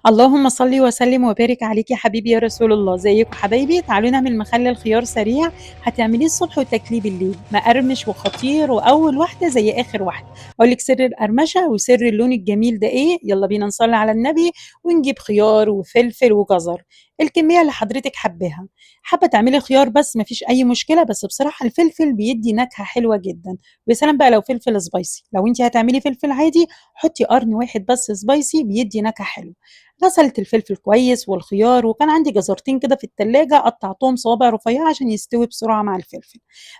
اللهم صل وسلم وبارك عليك يا حبيبي يا رسول الله. ازيكم حبايبي؟ تعالوا نعمل مخلل خيار سريع هتعمليه الصبح وتاكليه بالليل، مقرمش وخطير واول واحده زي اخر واحده. اقول لك سر القرمشه وسر اللون الجميل ده ايه؟ يلا بينا نصلي على النبي ونجيب خيار وفلفل وجزر الكميه اللي حضرتك حباها. حابه تعملي خيار بس مفيش اي مشكله، بس بصراحه الفلفل بيدي نكهه حلوه جدا. ويا سلام بقى لو فلفل سبايسي، لو انت هتعملي فلفل عادي حطي قرن واحد بس سبايسي بيدي نكهه حلوه. غسلت الفلفل كويس والخيار، وكان عندي جزرتين كده في التلاجة قطعتهم صوابع رفيعة عشان يستوي بسرعة مع الفلفل.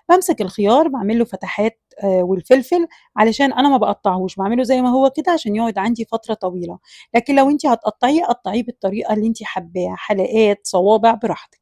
بمسك الخيار بعمل له فتحات والفلفل علشان انا ما بقطعهوش، بعمله زي ما هو كده عشان يقعد عندي فترة طويلة. لكن لو انت هتقطعيه قطعيه بالطريقة اللي انت حباها، حلقات صوابع براحتك.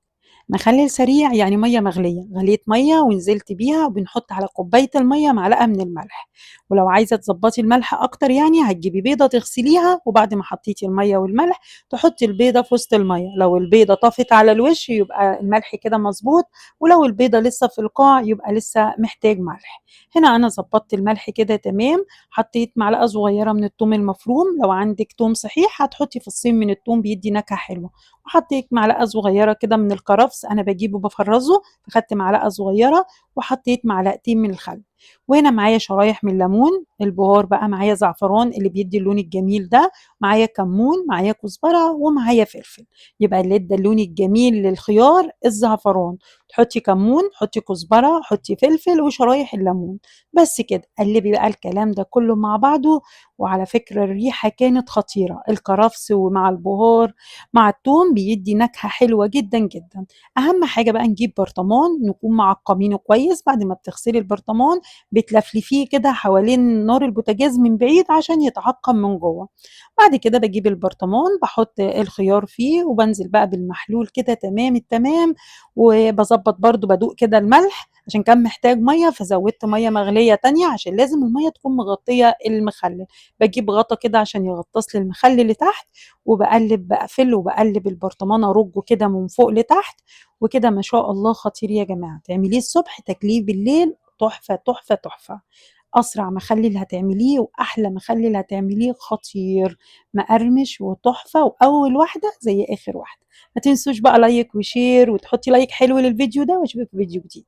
مخلل سريع يعني ميه مغليه، غليت ميه ونزلت بيها وبنحط على كوبايه الميه معلقه من الملح. ولو عايزه تظبطي الملح اكتر يعني هتجيبي بيضه تغسليها، وبعد ما حطيتي الميه والملح تحطي البيضه في وسط الميه. لو البيضه طفت على الوش يبقى الملح كده مظبوط، ولو البيضه لسه في القاع يبقى لسه محتاج ملح. هنا انا ظبطت الملح كده تمام. حطيت معلقه صغيره من الثوم المفروم، لو عندك ثوم صحيح هتحطي فصين من الثوم بيدي نكهه حلوه. وحطيت معلقة صغيرة كده من الكرفس، أنا باجيبه بافرّزه، فخدت معلقة صغيرة وحطيت معلقتين من الخل. وهنا معايا شرايح من الليمون، البهار بقى معايا زعفران اللي بيدّي اللون الجميل ده، معايا كمون، معايا كزبرة ومعايا فلفل. يبقى اللي ادّى اللون الجميل للخيار الزعفران. تحطّي كمون، حطّي كزبرة، حطّي فلفل وشرايح الليمون، بس كده. قلّبي بقى الكلام ده كلّه مع بعضه. وعلى فكرة الريحة كانت خطيرة، الكرفس ومع البهار مع التوم بيدّي نكهة حلوة جدًا، جدًا. أهم حاجة بقى نجيب برطمان نكون معقّمينه كويس. بعد ما بتغسلي البرطمان بتلفلفيه كده حوالين نار البوتاجاز من بعيد عشان يتعقّم من جوّه. بعد كده باجيب البرطمان باحط الخيار فيه وبانزل بقى بالمحلول كده تمام التمام. وباضبّط برضه بادوق كده الملح عشان كان محتاج مَيّة، فزوّدت مَيّة مغلية تانية عشان لازم المَيّة تكون مغطية المخلل. باجيب غطا كده عشان يغطّس لي المخلل لتحت، وباقلّب باقفل وباقلّب البرطمان أرُجّه كده من فوق لتحت. وكده ما شاء الله خطير يا جماعة، تعمليه الصبح تاكليه بالليل تحفة، تحفة، تحفة. أسرع مخلِّل هتعمليه وأحلى مخلِّل هتعمليه خطير، مقرمش وتحفة وأول واحدة زي آخر واحدة. ما تنسوش بقى لايك وشير وتحطّي لايك حلو للفيديو ده، وأشوفِك في فيديو جديد.